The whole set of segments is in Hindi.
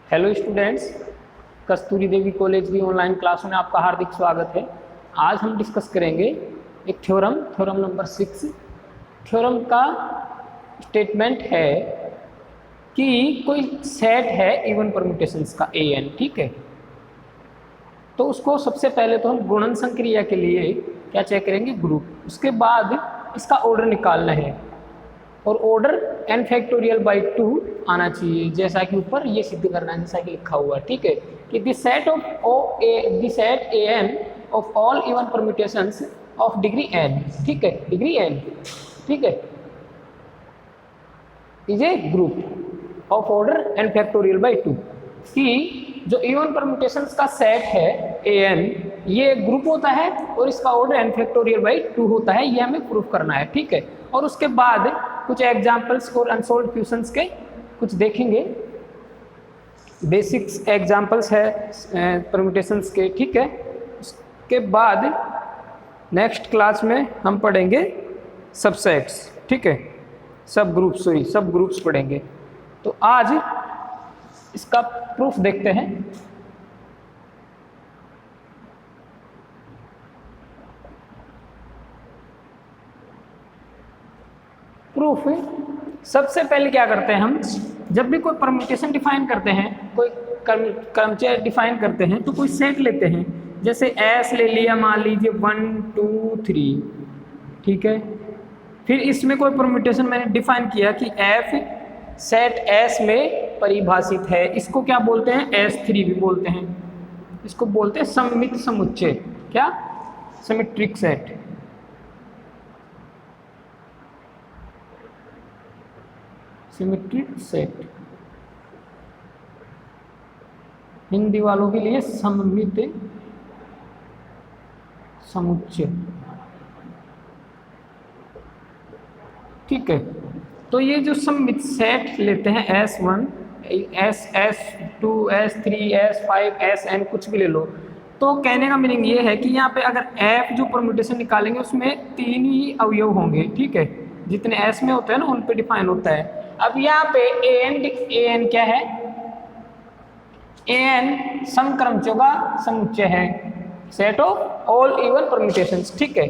हेलो स्टूडेंट्स, कस्तूरी देवी कॉलेज की ऑनलाइन क्लास में आपका हार्दिक स्वागत है। आज हम डिस्कस करेंगे एक थ्योरम नंबर 6। थ्योरम का स्टेटमेंट है कि कोई सेट है इवन परम्यूटेशंस का an, ठीक है। तो उसको सबसे पहले तो हम गुणन संक्रिया के लिए क्या चेक करेंगे, ग्रुप। उसके बाद इसका ऑर्डर निकालना है और ऑर्डर n फैक्टोरियल बाई 2 आना चाहिए, जैसा कि ऊपर ये सिद्ध करना है, जैसा कि लिखा हुआ है, ठीक है। कि the set an of all even permutations of degree n, ठीक है, डिग्री n, ठीक है, is a group of order n factorial by 2। कि जो इवन परम्यूटेशंस का सेट है an, ये ग्रुप होता है और इसका ऑर्डर n फैक्टोरियल बाई 2 होता है, ये हमें प्रूफ करना है, ठीक है। और उसके बाद कुछ एग्जाम्पल्स और अनसोल्व्ड क्वेश्चंस के कुछ देखेंगे, बेसिक्स एग्जाम्पल्स है परम्यूटेशंस के, ठीक है। उसके बाद नेक्स्ट क्लास में हम पढ़ेंगे सबसेट्स, ठीक है, सब ग्रुप्स पढ़ेंगे। तो आज इसका प्रूफ देखते हैं। प्रूफ सबसे पहले क्या करते हैं हम, जब भी कोई परम्यूटेशन डिफाइन करते हैं, कोई क्रमचय डिफाइन करते हैं, तो कोई सेट लेते हैं। जैसे S ले लिया, मान लीजिए 1 2 3, ठीक है। फिर इसमें कोई परम्यूटेशन मैंने डिफाइन किया कि F सेट S में परिभाषित है, इसको क्या बोलते हैं, S3 भी बोलते हैं। इसको बोलते हैं सममित समुच्चय, क्या, symmetric set. Symmetric set Hindi वालों के लिए सममित समुच्चय, ठीक है। तो ये जो सममित सेट लेते हैं S1, S2, S3, S5, Sn, कुछ भी ले लो। तो कहने का मीनिंग ये है कि यहाँ पे अगर F जो परम्यूटेशन निकालेंगे उसमें 3 ही अवयव होंगे, ठीक है। जितने S में होते हैं ना उन पे डिफाइन होता है। अब यहाँ पे an क्या है, an समक्रमचयों का समुच्चय है, set of all even permutations, ठीक है।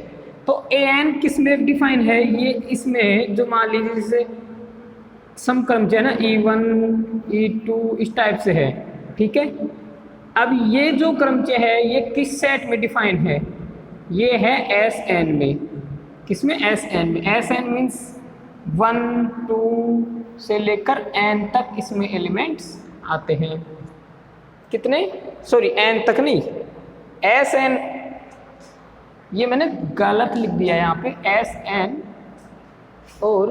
तो an किस में डिफाइन है, ये इसमें जो मान लीजिए जैसे समक्रमचय ना E1 E2 इस टाइप से है, ठीक है। अब ये जो क्रमचय है ये किस सेट में डिफाइन है, ये है Sn में। किसमें, Sn में। Sn मीन्स 1 2 से लेकर n तक इसमें एलिमेंट्स आते हैं। कितने, सॉरी n तक नहीं, Sn, ये मैंने गलत लिख दिया यहाँ पे, Sn और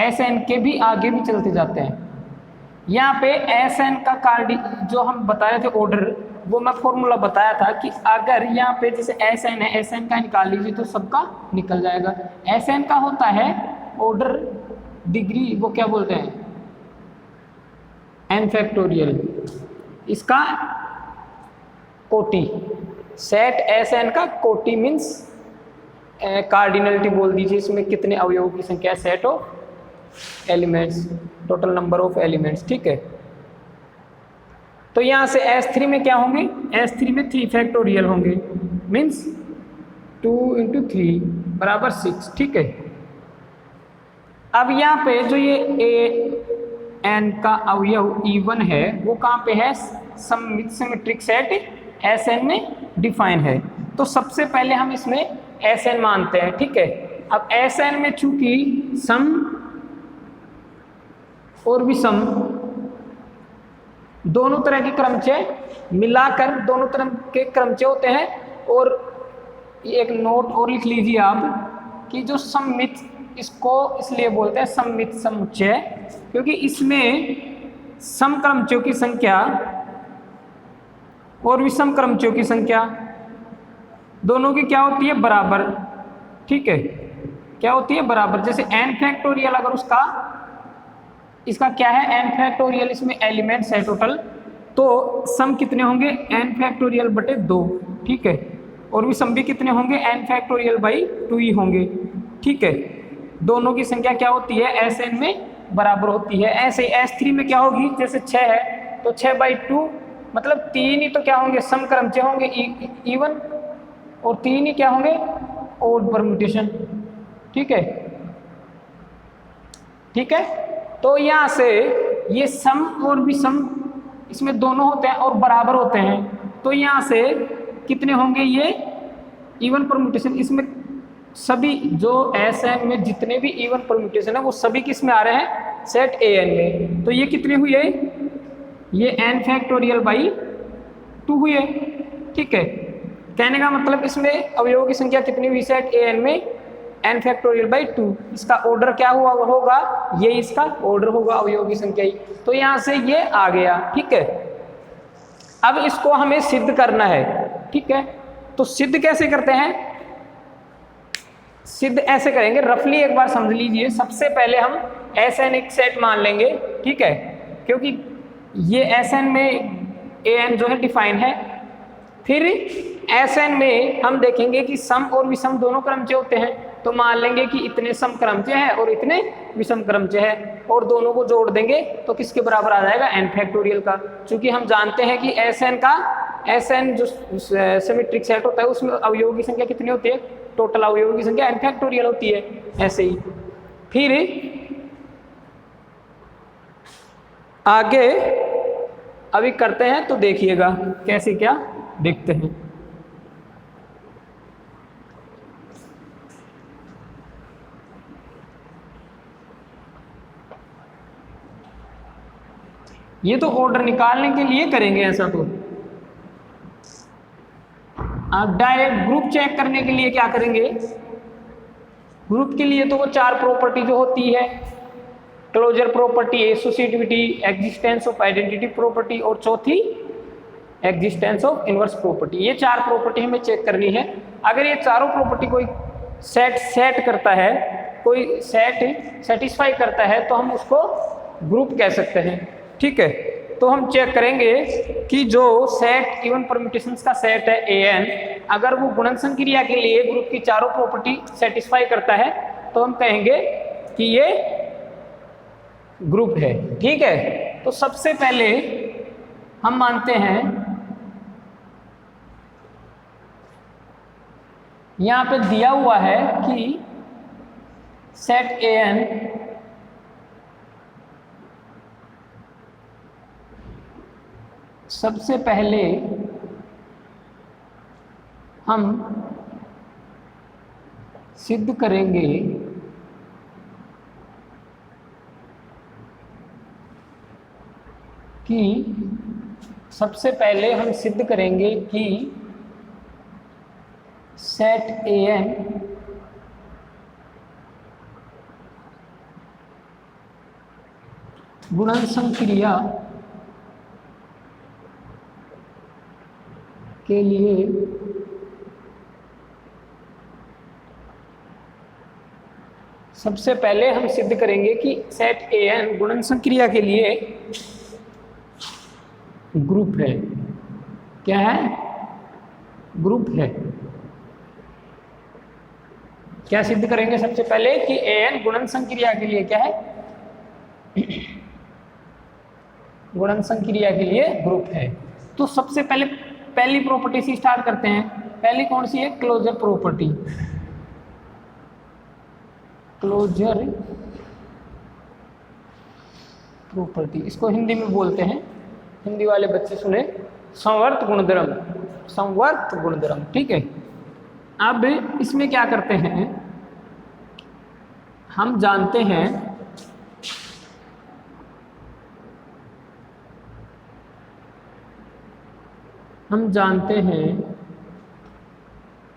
Sn के भी आगे भी चलते जाते हैं। यहाँ पे Sn का जो हम बता रहे थे ऑर्डर, वो मैं फॉर्मूला बताया था कि अगर यहाँ पे जैसे Sn है, Sn का निकाल लीजिए तो सबका निकल जाएगा। Sn का होता है ऑर्डर डिग्री, वो क्या बोलते हैं, n फैक्टोरियल, इसका कोटि। सेट Sn का कोटि मीन्स कार्डिनलिटी बोल दीजिए, इसमें कितने अवयवों की संख्या है, set of elements, total number of elements, ठीक है। तो यहाँ से S3 में क्या होंगे, S3 में 3 फैक्टोरियल होंगे, मीन्स 2 × 3 बराबर 6, ठीक है। अब यहाँ पे जो ये an का अवयव E1 है वो कहाँ पे है, सममित सिमेट्रिक सेट Sn में डिफाइन है। तो सबसे पहले हम इसमें Sn मानते हैं, ठीक है। अब Sn में चूंकि सम और विषम दोनों तरह के क्रमचय मिलाकर दोनों तरह के क्रमचय होते हैं। और एक नोट और लिख लीजिए आप कि जो सममित, इसको इसलिए बोलते हैं सममित समुच्चय क्योंकि इसमें समक्रमचयों की संख्या और विषम क्रमचयों की संख्या दोनों की क्या होती है, बराबर, ठीक है। क्या होती है, बराबर। जैसे n फैक्टोरियल, अगर उसका इसका क्या है, n फैक्टोरियल, इसमें एलिमेंट्स है टोटल, तो सम कितने होंगे, n फैक्टोरियल बटे 2, ठीक है। और विषम भी कितने होंगे, n फैक्टोरियल बाई 2 ही होंगे, ठीक है। दोनों की संख्या क्या होती है, Sn में बराबर होती है। ऐसे S3 में क्या होगी, जैसे 6 है तो 6/2 मतलब 3 ही तो क्या होंगे, समक्रमचय होंगे इवन, और 3 ही क्या होंगे, ओड परम्यूटेशन। ठीक है, ठीक है। तो यहाँ से ये सम और विषम इसमें दोनों होते हैं और बराबर होते हैं, तो यहाँ से कितने होंगे, ये इवन परम्यूटेशन। इसमें सभी जो Sn में जितने भी इवन परम्यूटेशन है वो सभी किस में आ रहे हैं, सेट An में। तो ये कितने हुए, ये n फैक्टोरियल बाई 2 हुए। ठीक है, कहने का मतलब इसमें अवयवों की संख्या कितनी हुई सेट An में, n फैक्टोरियल बाई 2। इसका ऑर्डर क्या हुआ होगा, ये इसका ऑर्डर होगा अवयवों की संख्या ही। तो यहाँ से ये आ गया। ठीक है, अब इसको हमें सिद्ध करना है। ठीक है, तो सिद्ध कैसे करते हैं, सिद्ध ऐसे करेंगे, रफली एक बार समझ लीजिए। सबसे पहले हम Sn एक सेट मान लेंगे। ठीक है, क्योंकि ये Sn में An जो है डिफाइन है। फिर Sn में हम देखेंगे कि सम और विषम दोनों क्रमचय होते हैं, तो मान लेंगे कि इतने सम क्रमचय है और इतने विषम क्रमचय है, और दोनों को जोड़ देंगे तो किसके बराबर आ जाएगा, n फैक्टोरियल का। क्योंकि हम जानते हैं कि Sn जो सिमेट्रिक सेट होता है उसमें अवयवों की संख्या कितनी होती है, टोटल अवयवों की संख्या n फैक्टोरियल होती है। ऐसे ही फिर आगे अभी करते हैं, तो देखिएगा कैसे क्या देखते हैं। ये तो ऑर्डर निकालने के लिए करेंगे ऐसा, तो आप डायरेक्ट ग्रुप चेक करने के लिए क्या करेंगे, ग्रुप के लिए तो वो 4 प्रॉपर्टी जो होती है, closure property, associativity, existence of identity property, और चौथी एग्जिस्टेंस ऑफ इनवर्स प्रॉपर्टी। ये 4 प्रॉपर्टी हमें चेक करनी है। अगर ये चारों प्रॉपर्टी कोई सेट करता है, कोई सेट सेटिस्फाई करता है, तो हम उसको ग्रुप कह सकते हैं। ठीक है, तो हम चेक करेंगे कि जो सेट इवन परम्यूटेशंस का सेट है An, अगर वो गुणनफल क्रिया के लिए ग्रुप की चारों प्रॉपर्टी सेटिस्फाई करता है, तो हम कहेंगे कि ये ग्रुप है। ठीक है, तो सबसे पहले हम मानते हैं, यहां पे दिया हुआ है कि सेट An सबसे पहले हम सिद्ध करेंगे कि सबसे पहले हम सिद्ध करेंगे कि सेट An गुणनफल क्रिया के लिए सबसे पहले हम सिद्ध करेंगे कि सेट An गुणनफल क्रिया के लिए ग्रुप है। क्या है, ग्रुप है। क्या सिद्ध करेंगे सबसे पहले कि An गुणनफल क्रिया के लिए क्या है, गुणनफल क्रिया के लिए ग्रुप है। तो सबसे पहले पहली प्रॉपर्टी से स्टार्ट करते हैं। पहली कौन सी है, क्लोजर प्रॉपर्टी। क्लोजर प्रॉपर्टी, इसको हिंदी में बोलते हैं, हिंदी वाले बच्चे सुने, संवर्त गुणधर्म, संवर्त गुणधर्म। ठीक है, अब इसमें क्या करते हैं, हम जानते हैं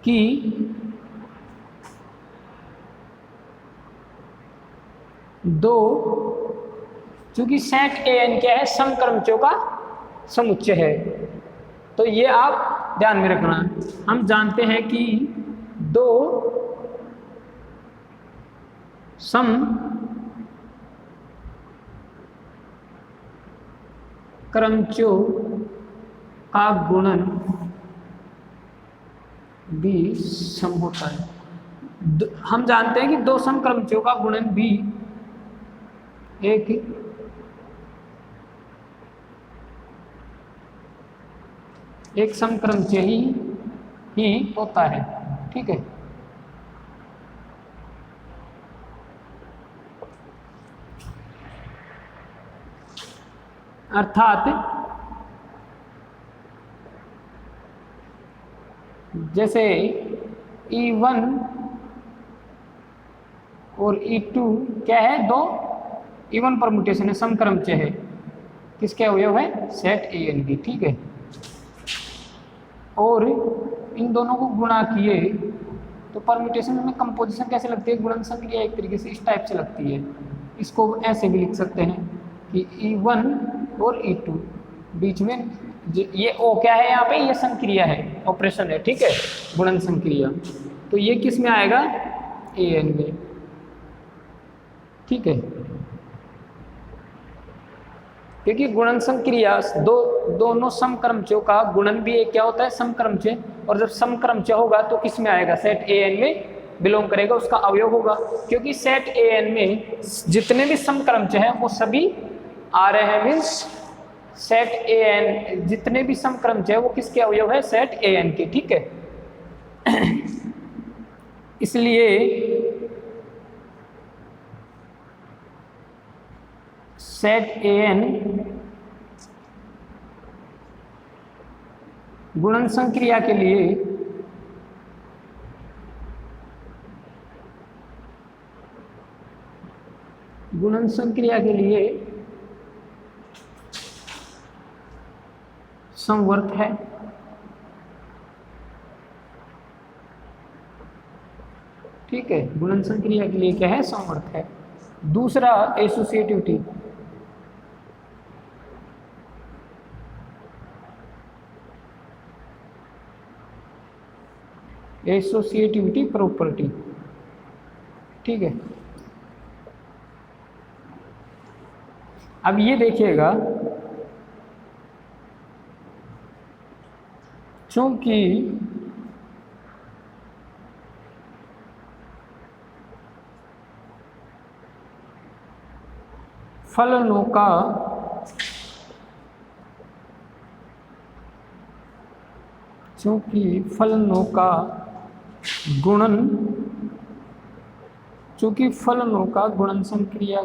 कि दो, चूंकि सेट An क्या है, समक्रमचयों का समुच्चय है, तो ये आप ध्यान में रखना। हम जानते हैं कि दो सम क्रमचयों का गुणन भी सम होता है। हम जानते हैं कि दो समक्रमचयों का गुणन भी एक एक समक्रमचय ही होता है, ठीक है। अर्थात जैसे E1 और E2 क्या है, दो इवन परमुटेशन है, समक्रमचय है, किसके अवयव है, सेट AN की, ठीक है। और इन दोनों को गुणा किए तो परम्यूटेशन में कंपोजिशन कैसे लगती है, गुणन संक्रिया एक तरीके से इस टाइप से लगती है। इसको ऐसे भी लिख सकते हैं कि E1 और E2 बीच में ये O क्या है, यहाँ पे ये संक्रिया है, ऑपरेशन है, ठीक है, गुणन संक्रिया। तो ये किस में आएगा, AN में, ठीक है। क्योंकि गुणन संक्रिया दोनों समक्रमचयों का गुणन भी एक क्या होता है, समक्रमचय, और जब समक्रमचय होगा तो किस में आएगा, सेट AN में बिलोंग करेगा, उसका अवयव होगा। क्योंकि सेट AN में जितने भी समक्रमचय हैं वो सभी आ रहे हैं, मीन्स सेट AN जितने भी समक्रमचय है वो किसके अवयव है, सेट AN के, ठीक है। इसलिए सेट AN गुणन संक्रिया के लिए समवर्त है, ठीक है। गुणन संक्रिया के लिए क्या है, समवर्त है। दूसरा एसोसिएटिविटी, एसोसिएटिविटी प्रॉपर्टी, ठीक है। अब ये देखिएगा, चूंकि फलनों का गुणन संक्रिया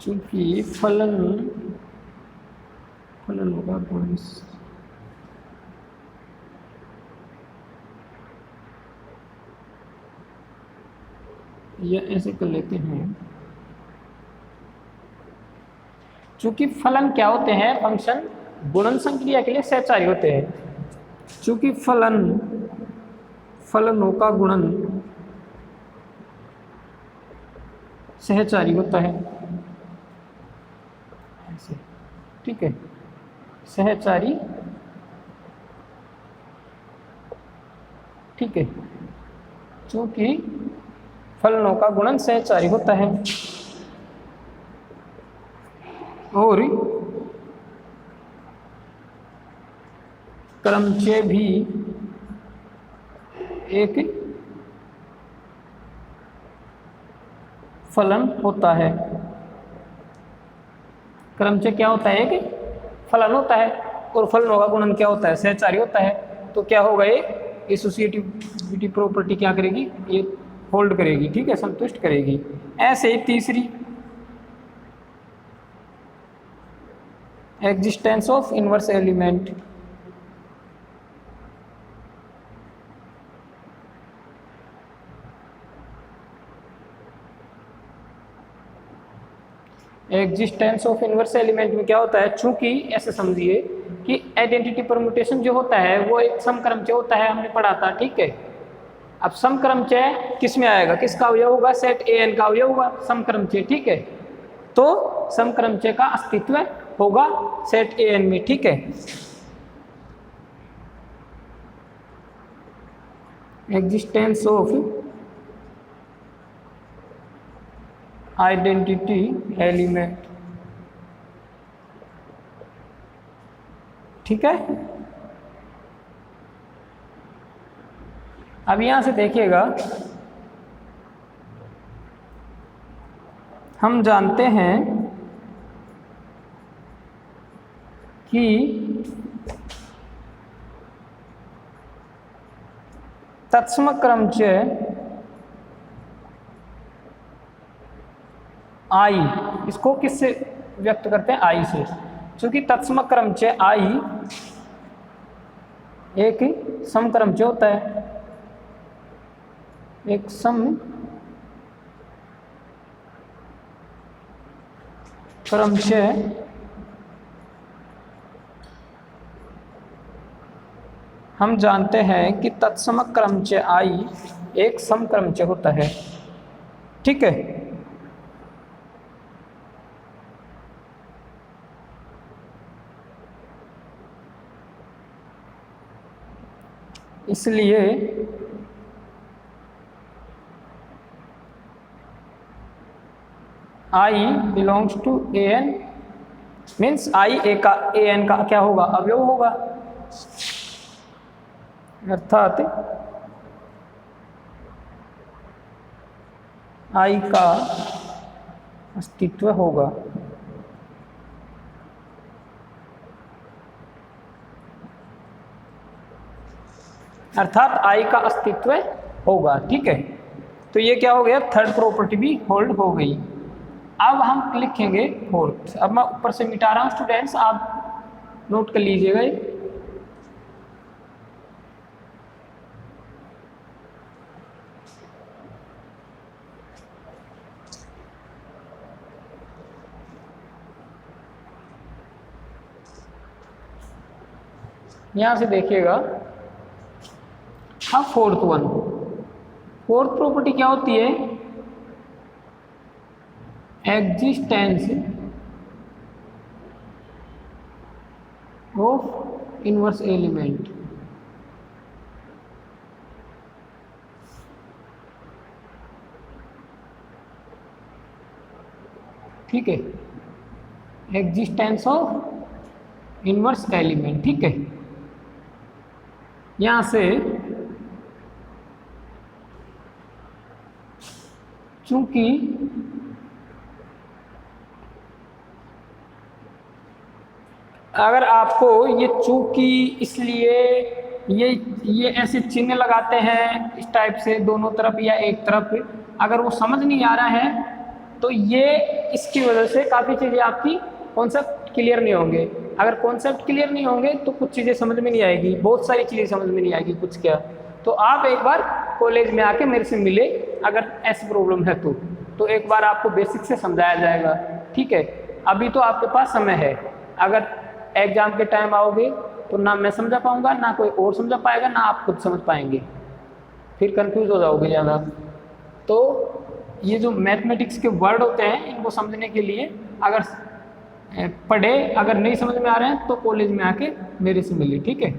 चूंकि फलनों का गुणन या ऐसे कर लेते हैं, चूंकि फलन क्या होते हैं, फंक्शन गुणन संक्रिया के लिए सहचारी होते हैं। चूंकि फलनों का गुणन सहचारी होता है, ऐसे, ठीक है, सहचारी, ठीक है। चूंकि फलनों का गुणन सहचारी होता है और क्रमचय भी एक फलन होता है। क्रमचय क्या होता है, एक फलन होता है, और फलनों का गुणन क्या होता है, सहचारी होता है। तो क्या होगा, ये एसोसिएटिविटी प्रॉपर्टी क्या करेगी, ये होल्ड करेगी, ठीक है, संतुष्ट करेगी। ऐसे ही तीसरी, existence of inverse element, existence of inverse element में क्या होता है, चूंकि ऐसे समझिए कि आइडेंटिटी परम्यूटेशन जो होता है वो एक समक्रमचय होता है, हमने पढ़ा था, ठीक है। अब समक्रमचय किस में आएगा, किसका अवयव होगा, सेट AN का अवयव होगा समक्रमचय, ठीक है। तो समक्रमचय का अस्तित्व होगा सेट AN में, ठीक है। एग्जिस्टेंस ऑफ आइडेंटिटी एलिमेंट, ठीक है। अब यहाँ से देखिएगा, हम जानते हैं कि तत्सम क्रमचय आई, इसको किससे व्यक्त करते हैं? आई से। क्योंकि तत्सम क्रमचय आई एक समक्रमचय होता है, एक समक्रमचय हम जानते हैं कि तत्सम क्रमचय आई एक समक्रमचय होता है। ठीक है, इसलिए I belongs to A N, means I A का ए एन का क्या होगा? अवयव होगा। अर्थात आई का अस्तित्व होगा। अर्थात आई का अस्तित्व होगा। ठीक है, तो ये क्या हो गया? थर्ड प्रॉपर्टी भी होल्ड हो गई। अब हम लिखेंगे फोर्थ। अब मैं ऊपर से मिटा रहा हूँ स्टूडेंट्स, आप नोट कर लीजिएगा। यहाँ से देखिएगा, अब फोर्थ वन, फोर्थ प्रॉपर्टी क्या होती है? Existence of inverse element. ठीक है, एग्जिस्टेंस ऑफ इनवर्स एलिमेंट। ठीक है, यहां से चूंकि अगर आपको ये चूंकि, इसलिए ये ऐसे चिन्ह लगाते हैं इस टाइप से दोनों तरफ या एक तरफ, अगर वो समझ नहीं आ रहा है तो ये इसकी वजह से काफ़ी चीज़ें आपकी कॉन्सेप्ट क्लियर नहीं होंगे। अगर कॉन्सेप्ट क्लियर नहीं होंगे तो कुछ चीज़ें समझ में नहीं आएगी, बहुत सारी चीज़ें समझ में नहीं आएगी कुछ क्या। तो आप एक बार कॉलेज में आके मेरे से मिले, अगर ऐसी प्रॉब्लम है तो एक बार आपको बेसिक से समझाया जाएगा। ठीक है, अभी तो आपके पास समय है। अगर एग्जाम के टाइम आओगे तो ना मैं समझा पाऊंगा, ना कोई और समझा पाएगा, ना आप खुद समझ पाएंगे, फिर कंफ्यूज हो जाओगे ज़्यादा। तो ये जो मैथमेटिक्स के वर्ड होते हैं इनको समझने के लिए अगर पढ़े, अगर नहीं समझ में आ रहे हैं तो कॉलेज में आके मेरे से मिले। ठीक है,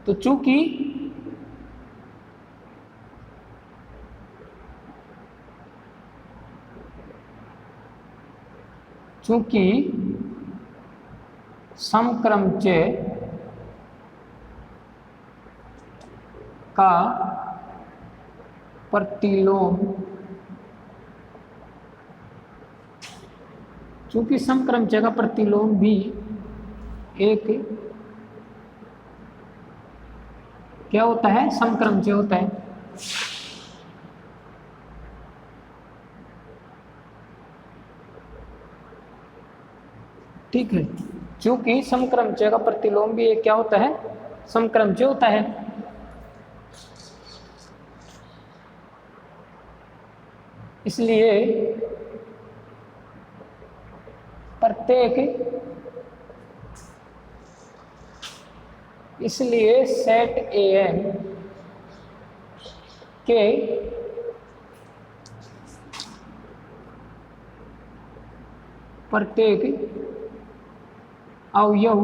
तो चूंकि समक्रमचय का प्रतिलोम, चूंकि समक्रमचय का प्रतिलोम भी एक क्या होता है? समक्रमचय होता है। ठीक है, चूंकि समक्रमचय का प्रतिलोम भी एक क्या होता है? समक्रमचय होता है। इसलिए सेट एन के प्रत्येक अवयव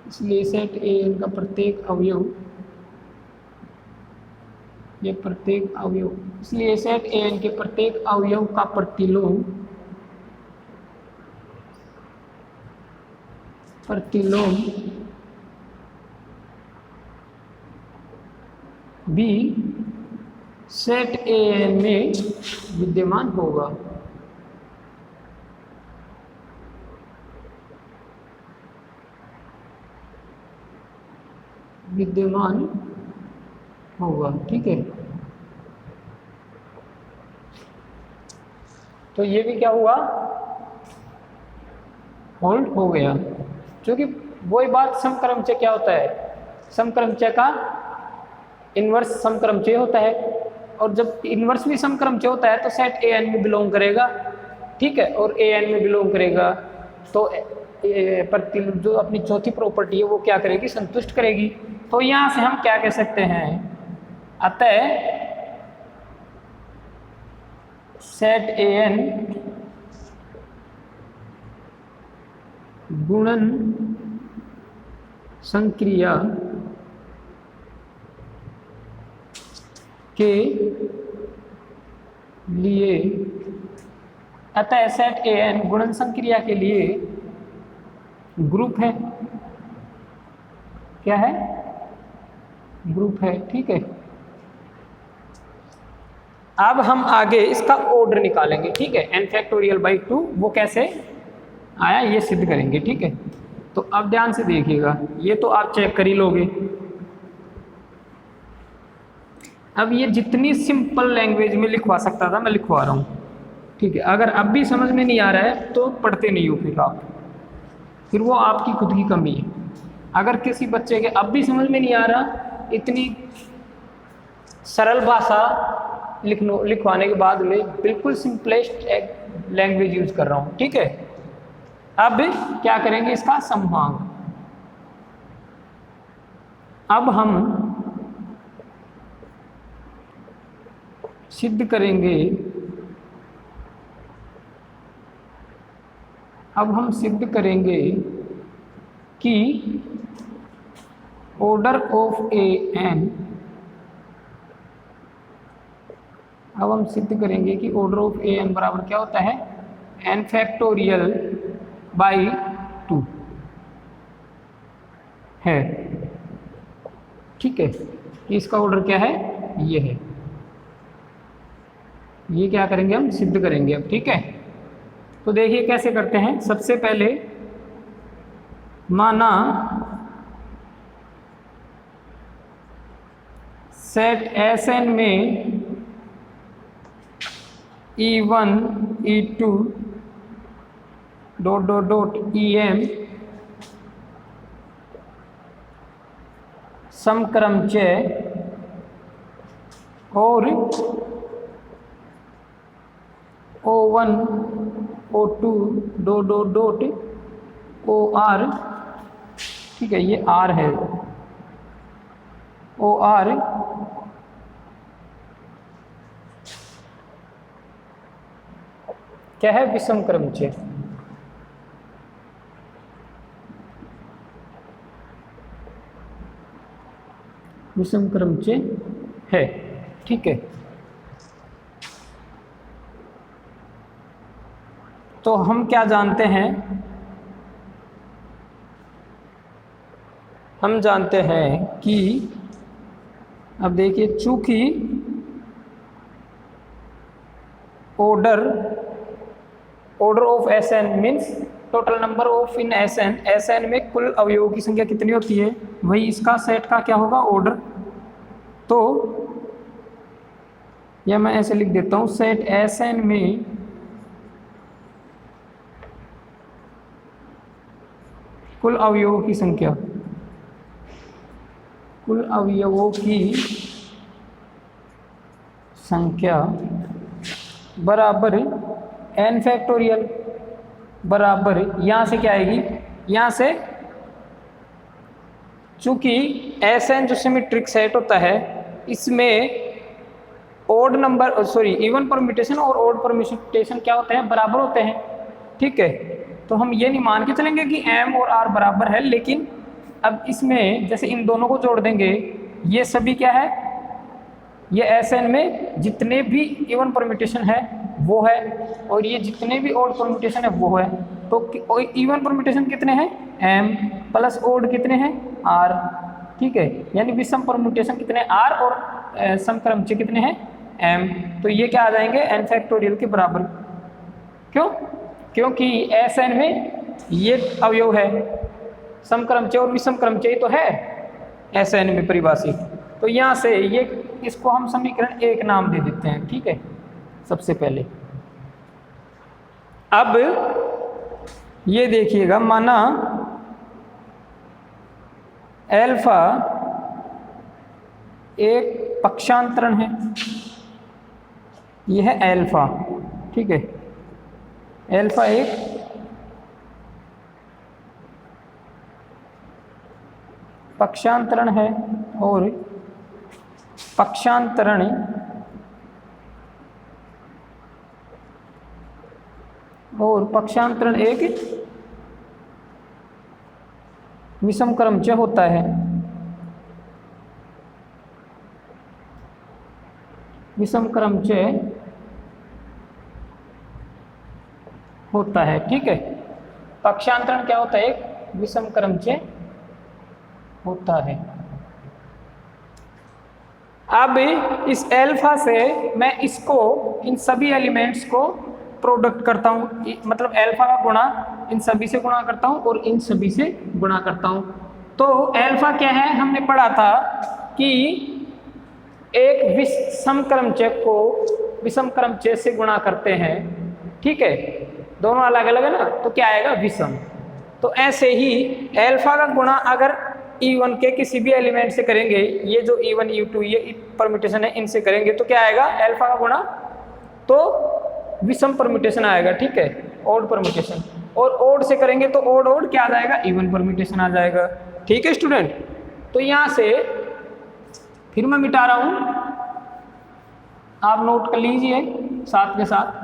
इसलिए सेट एन का प्रत्येक अवयव, ये प्रत्येक अवयव, इसलिए सेट एन के प्रत्येक अवयव का प्रतिलोम प्रतिलोम भी सेट एन में विद्यमान होगा। ठीक है। तो ये भी क्या हुआ, होल्ड हो गया, क्योंकि वही बात समक्रमचय क्या होता है, समक्रमचय का इन्वर्स समक्रमचय होता है, और जब इन्वर्स भी समक्रमचय होता है तो सेट ए एन में बिलोंग करेगा, ठीक है, और ए एन में बिलोंग करेगा तो जो अपनी चौथी प्रॉपर्टी है वो क्या करेगी, संतुष्ट करेगी। तो यहाँ से हम क्या कह सकते हैं, अतः सेट ए एन गुणन संक्रिया के लिए, अतः सेट ए एन गुणन संक्रिया के लिए ग्रुप है, क्या है, ग्रुप है, ठीक है। अब हम आगे इसका ऑर्डर निकालेंगे, ठीक है, n फैक्टोरियल बाई 2 वो कैसे आया ये सिद्ध करेंगे, ठीक है। तो अब ध्यान से देखिएगा, ये तो आप चेक कर ही लोगे। अब ये जितनी सिंपल लैंग्वेज में लिखवा सकता था मैं लिखवा रहा हूँ, ठीक है। अगर अब भी समझ में नहीं आ रहा है तो पढ़ते नहीं हो फिर आप, फिर वो आपकी खुद की कमी है। अगर किसी बच्चे के अब भी समझ में नहीं आ रहा, इतनी सरल भाषा लिखवाने के बाद में बिल्कुल सिंपलेस्ट लैंग्वेज यूज कर रहा हूँ, ठीक है। अब क्या करेंगे, इसका समभाग। अब हम सिद्ध करेंगे, कि ऑर्डर ऑफ ए एन, अब हम सिद्ध करेंगे कि ऑर्डर ऑफ ए एन बराबर क्या होता है, n फैक्टोरियल बाई 2 है, ठीक है। इसका ऑर्डर क्या है, ये है, ये क्या करेंगे हम सिद्ध करेंगे अब, ठीक है। तो देखिए कैसे करते हैं। सबसे पहले माना सेट एस एन में E1 E2 dot dot dot EM समक्रमचय और O1 O2 dot dot dot OR, ठीक है, ये R है, OR क्या है, विषम क्रमचय। विषम क्रमचय है, ठीक है। तो हम क्या जानते हैं, हम जानते हैं कि अब देखिए, चूंकि order of S N means total number of इन एस एन में कुल अवयवों की संख्या कितनी होती है, वही इसका सेट का क्या होगा, ऑर्डर। तो या मैं ऐसे लिख देता हूँ, सेट एस एन में कुल अवयवों की संख्या, कुल अवयवों की संख्या बराबर n फैक्टोरियल बराबर, यहाँ से क्या आएगी, यहाँ से चूंकि Sn जो सिमेट्रिक सेट होता है इसमें ओड नंबर इवन परम्यूटेशन और ओड परम्यूटेशन क्या होते हैं, बराबर होते हैं, ठीक है। तो हम ये नहीं मान के चलेंगे कि m और r बराबर है, लेकिन अब इसमें जैसे इन दोनों को जोड़ देंगे, ये सभी क्या है, ये Sn में जितने भी इवन परम्यूटेशन है वो है, और ये जितने भी ऑड परम्यूटेशन है वो है। तो इवन परम्यूटेशन कितने हैं m प्लस ओड कितने हैं r, ठीक है, यानी विषम परम्यूटेशन कितने r और समक्रमचे कितने हैं m, तो ये क्या आ जाएंगे n फैक्टोरियल के बराबर। क्यों? क्योंकि Sn में ये अवयव है, समक्रमचे और विषमक्रमचे तो है Sn में परिभाषित, तो यहाँ से ये इसको हम समीकरण 1 नाम दे देते हैं, ठीक है। सबसे पहले अब ये देखिएगा, माना एल्फा एक पक्षांतरण है, यह है एल्फा, ठीक है, एल्फा एक पक्षांतरण है और पक्षांतरण एक विषमक्रमचे होता है, विषमक्रमचे होता है, ठीक है। पक्षांतरण क्या होता है? एक विषमक्रमचे होता है। अब इस एल्फा से मैं इसको, इन सभी एलिमेंट्स को प्रोडक्ट करता हूँ, मतलब एल्फा का गुणा इन सभी से गुणा करता हूँ और इन सभी से गुणा करता हूँ। तो एल्फा क्या है? हमने पढ़ा था कि एक विषमक्रमचे को विषमक्रमचे से गुणा करते हैं, ठीक है, दोनों अलग अलग है ना, तो क्या आएगा? विषम। तो ऐसे ही एल्फा का गुणा अगर E1 के किसी भी एलिमेंट से करेंगे, ये जो E1 E2 ये परम्यूटेशन है, इनसे करेंगे तो क्या आएगा? एल्फा का गुणा तो विषम परम्यूटेशन आएगा, ठीक है, ओड परम्यूटेशन, और ओड से करेंगे तो ओड ओड क्या आ जाएगा? इवन परम्यूटेशन आ जाएगा, ठीक है स्टूडेंट। तो यहाँ से फिर मैं मिटा रहा हूँ, आप नोट कर लीजिए साथ के साथ।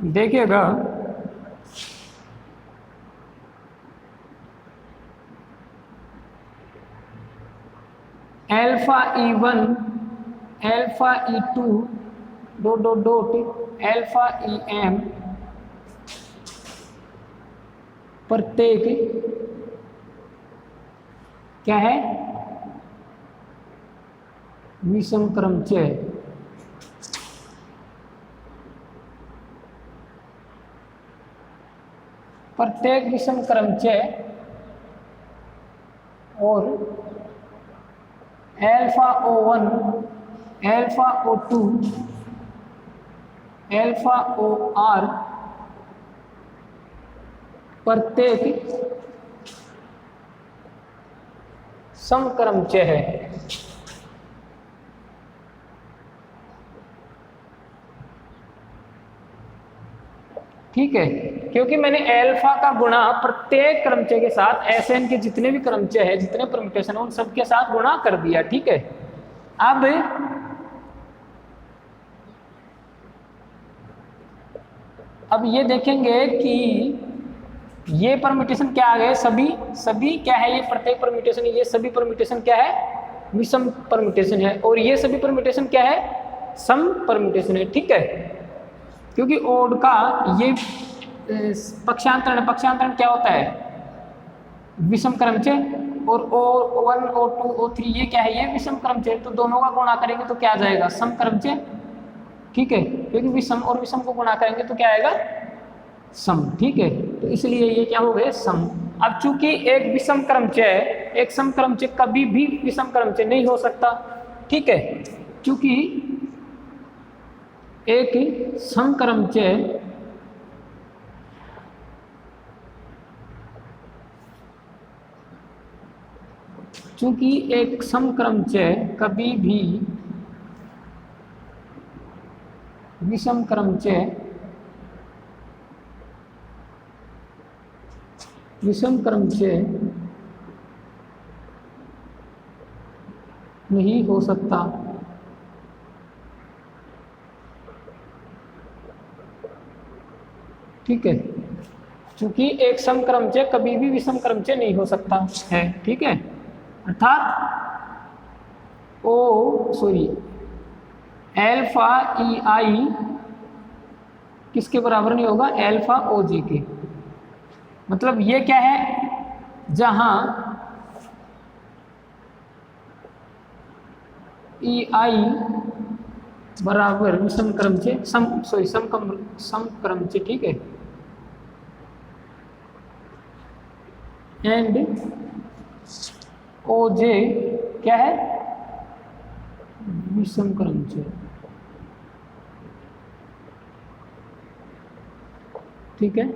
देखिएगा alpha E1 alpha E2 dot dot dot alpha EM प्रत्येक क्या है? विषमक्रमचे। प्रत्येक विषमक्रमचे और alpha O1 alpha O2 alpha OR प्रत्येक समक्रमचे है, ठीक है, क्योंकि मैंने एल्फा का गुणा प्रत्येक क्रमचे के साथ Sn के जितने भी क्रमचे हैं, जितने परम्यूटेशन उन सब के साथ गुणा कर दिया, ठीक है। अब ये देखेंगे कि ये परम्यूटेशन क्या आ गए? सभी क्या है? ये प्रत्येक परम्यूटेशन, ये सभी परम्यूटेशन क्या है? विषम परम्यूटेशन है, और ये सभी परम्यूटेशन क्या है? सम परम्यूटेशन है, ठीक है। क्योंकि ओड का ये पक्षांतरण क्या होता है? विषमक्रमचे, और O1 O2 O3 ये क्या है? ये विषमक्रमचे, तो दोनों का गुणा करेंगे तो क्या आ जाएगा? समक्रमचे, ठीक है, क्योंकि विषम और विषम को गुणा करेंगे तो क्या आएगा? सम, ठीक है। तो इसलिए ये क्या हो गए? सम। अब चूंकि एक विषमक्रमचे है, एक समक्रमचे कभी भी विषमक्रमचे नहीं हो सकता, ठीक है, क्योंकि एक समक्रमचे चूंकि एक समक्रमचे कभी भी विषमक्रमचे नहीं हो सकता, ठीक है, क्योंकि एक समक्रमचय कभी भी विषम क्रमचय नहीं हो सकता है। ठीक है, अर्थात अल्फा ई आई किसके बराबर नहीं होगा, अल्फा ओ जी के। मतलब ये क्या है, जहां ई आई बराबर विषम क्रमचय समक्रमचय, ठीक है, एंड ओ जे क्या है, विषम क्रमचय। ठीक है,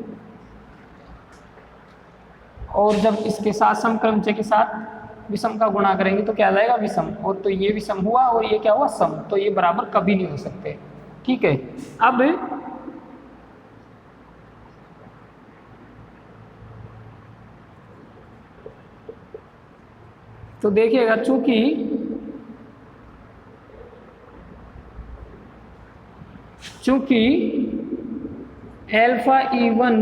और जब इसके साथ समक्रमचय के साथ विषम का गुणा करेंगे तो क्या आ जाएगा, विषम। और तो ये विषम हुआ और ये क्या हुआ, सम। तो ये बराबर कभी नहीं हो सकते। ठीक है, अब तो देखिएगा, चूंकि alpha E1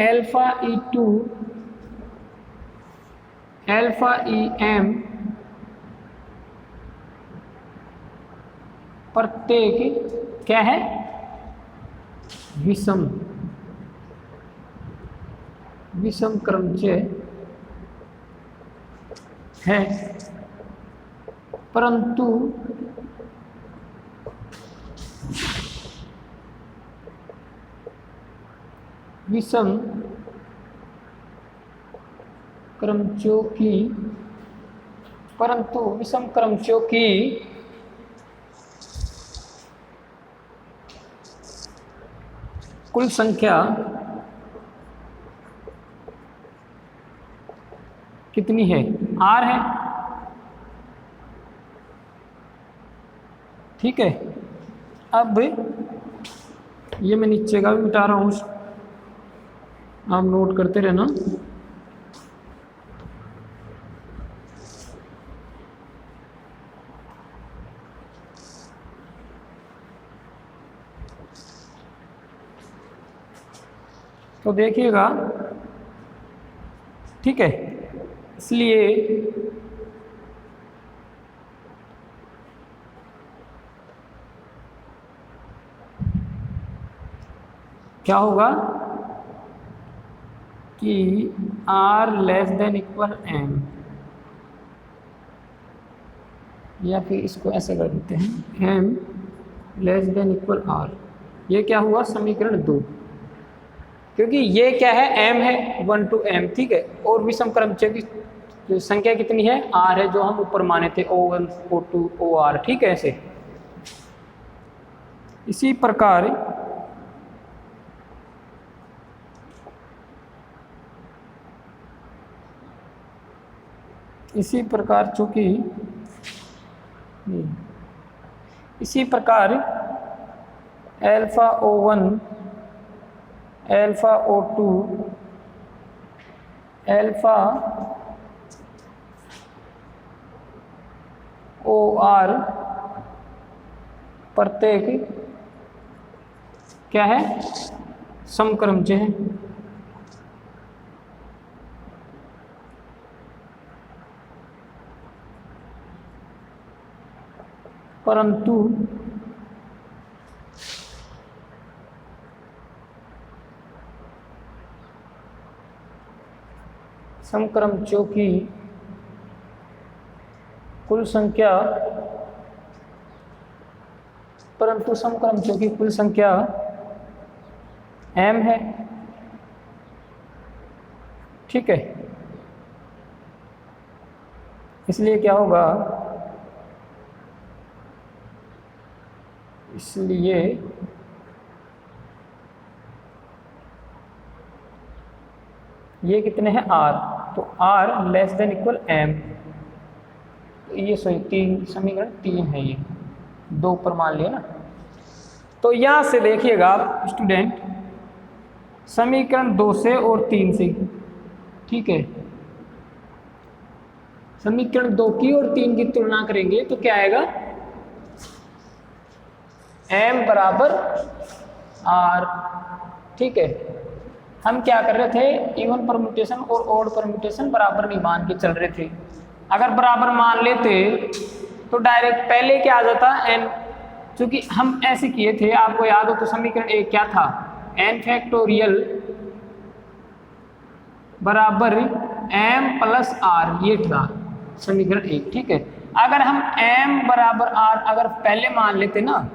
alpha E2 alpha EM प्रत्येक क्या है, विषम क्रमचय है, परंतु विषम क्रमचयों की कुल संख्या कितनी है, R है। ठीक है, अब ये मैं नीचे का भी मिटा रहा हूँ, आप नोट करते रहना। तो देखिएगा, ठीक है, इसलिए क्या होगा कि R less than equal M, या फिर इसको ऐसे कर देते हैं, M less than equal R। ये क्या हुआ, समीकरण 2, क्योंकि ये क्या है, M है 1 to M। ठीक है, और विषम क्रमचय की संख्या कितनी है, R है, जो हम ऊपर माने थे O1 O2 OR। ठीक है, ऐसे इसी प्रकार चूंकि इसी प्रकार alpha O1 alpha O2 alpha OR प्रत्येक क्या है, समक्रमचय है। परंतु समक्रमचयों की कुल संख्या M है। ठीक है, इसलिए क्या होगा, इसलिए ये कितने हैं, R। तो R less than equal M। तो ये समीकरण 3 है, ये 2 पर मान लिया ना। तो यहाँ से देखिएगा आप स्टूडेंट, समीकरण 2 से और 3 से, ठीक है, समीकरण 2 की और 3 की तुलना करेंगे तो क्या आएगा, M बराबर R। ठीक है, हम क्या कर रहे थे, इवन परम्यूटेशन और ऑड परम्यूटेशन बराबर नहीं मान के चल रहे थे। अगर बराबर मान लेते तो डायरेक्ट पहले क्या आ जाता n, क्योंकि हम ऐसे किए थे, आपको याद हो तो समीकरण एक क्या था, n फैक्टोरियल बराबर m प्लस r, ये था समीकरण एक। ठीक है, अगर हम m बराबर r अगर पहले मान लेते ना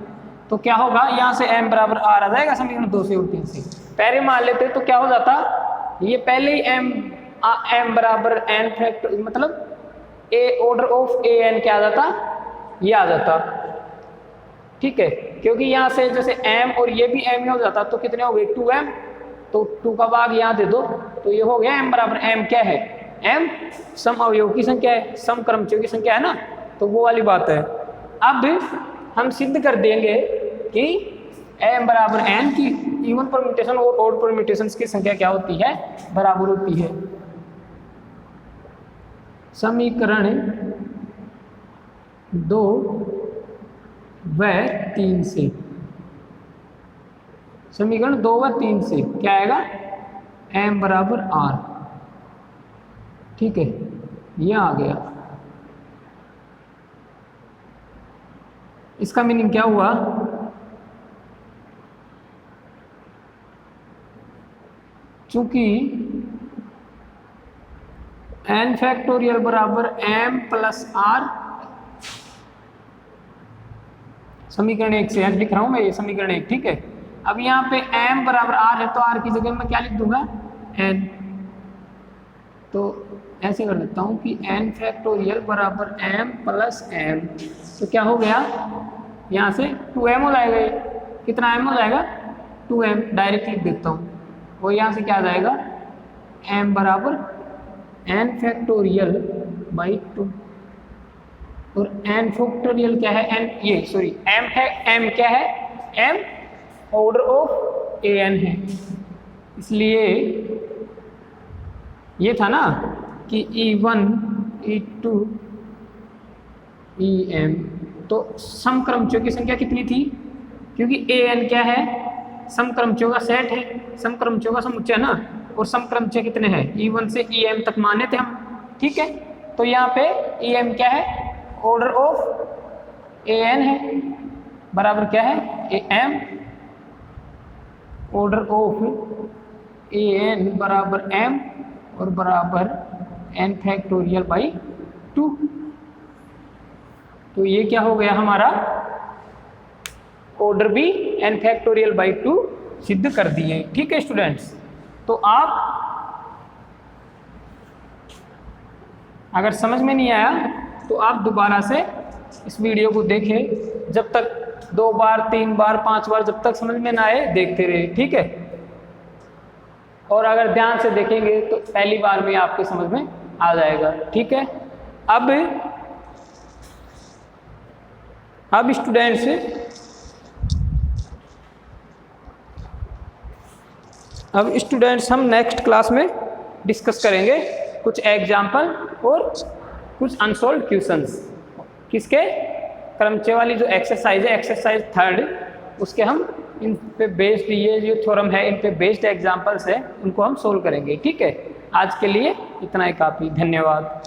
तो क्या होगा, यहाँ से m बराबर r आ जाएगा समीकरण 2 से और 3 से। पहले मान लेते तो क्या हो जाता, ये पहले ही m बराबर n फैक्टर मतलब a ऑर्डर ऑफ an क्या आ जाता, ये आ जाता। ठीक है, क्योंकि यहाँ से जैसे m और ये भी m ही हो जाता तो कितने हो गए 2m, तो 2 का भाग यहाँ दे दो तो ये हो गया m बराबर m क्या है, m सम अवयव की संख्या है, सम क्रमचयों की संख्या है ना, तो वो वाली बात है। अब हम सिद्ध कर देंगे कि m बराबर n की इवन परम्यूटेशन और ऑड परम्यूटेशंस की संख्या क्या होती है, बराबर होती है। समीकरण 2 व 3 से, समीकरण 2 व 3 से क्या आएगा, m बराबर r। ठीक है, ये आ गया। इसका मीनिंग क्या हुआ, चूंकि n फैक्टोरियल बराबर m प्लस r, समीकरण 1 से लिख रहा हूं मैं, ये समीकरण 1। ठीक है, अब यहाँ पे m बराबर r है तो r की जगह मैं क्या लिख दूंगा, n। तो ऐसे कर लेता हूँ कि n फैक्टोरियल बराबर m प्लस m, तो क्या हो गया, यहाँ से 2m हो जाएगा, कितना m हो जाएगा 2m, डायरेक्ट लिख देता हूँ। और यहाँ से क्या आ जाएगा, m बराबर n फैक्टोरियल बाई 2, और n फैक्टोरियल क्या है, n ये सॉरी m है, m क्या है, m ऑर्डर ऑफ an है, इसलिए ये था ना कि e1 e2 em, तो सम क्रमचयों की संख्या कितनी थी, क्योंकि an क्या है, सम क्रमचयों का सेट है, सम क्रमचयों का समुच्चय है ना, और सम क्रमचय कितने हैं, e1 से em तक माने थे हम। ठीक है, तो यहाँ पे em क्या है, ऑर्डर ऑफ an है, बराबर क्या है am, ऑर्डर ऑफ an बराबर m और बराबर n फैक्टोरियल बाई 2। तो ये क्या हो गया हमारा, ऑर्डर भी n फैक्टोरियल बाई 2 सिद्ध कर दिए। ठीक है स्टूडेंट्स, तो आप अगर समझ में नहीं आया तो आप दोबारा से इस वीडियो को देखें, जब तक 2 बार 3 बार 5 बार जब तक समझ में ना आए देखते रहे। ठीक है, और अगर ध्यान से देखेंगे तो पहली बार में आपके समझ में आ जाएगा। ठीक है, अब स्टूडेंट्स हम नेक्स्ट क्लास में डिस्कस करेंगे कुछ एग्जाम्पल और कुछ अनसॉल्व्ड क्वेश्चंस, किसके, क्रमचय वाली जो एक्सरसाइज है, एक्सरसाइज 3, उसके हम इन पे बेस्ड, ये जो थ्योरम है इन पे बेस्ड एग्जाम्पल्स है, उनको हम सोल्व करेंगे। ठीक है, आज के लिए इतना ही काफ़ी, धन्यवाद।